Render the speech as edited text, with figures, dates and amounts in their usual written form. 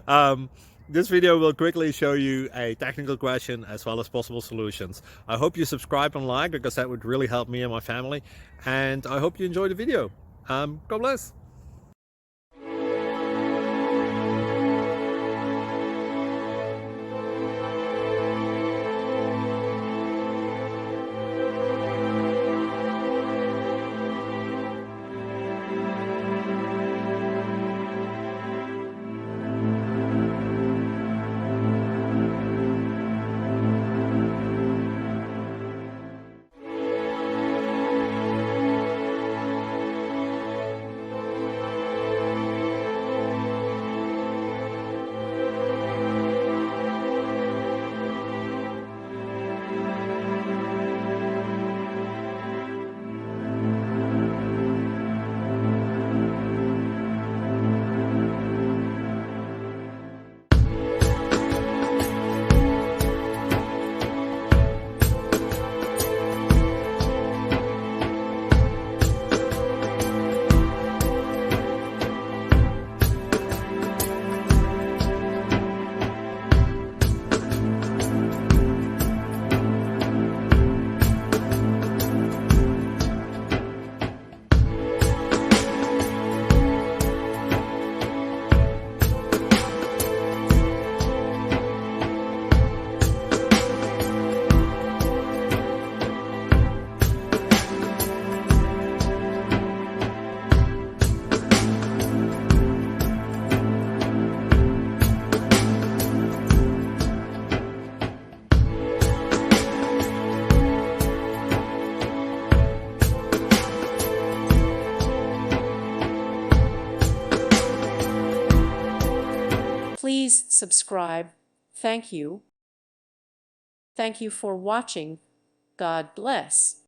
um, this video will quickly show you a technical question as well as possible solutions. I hope you subscribe and like because that would really help me and my family. And I hope you enjoy the video. God bless. Please subscribe. Thank you. Thank you for watching. God bless.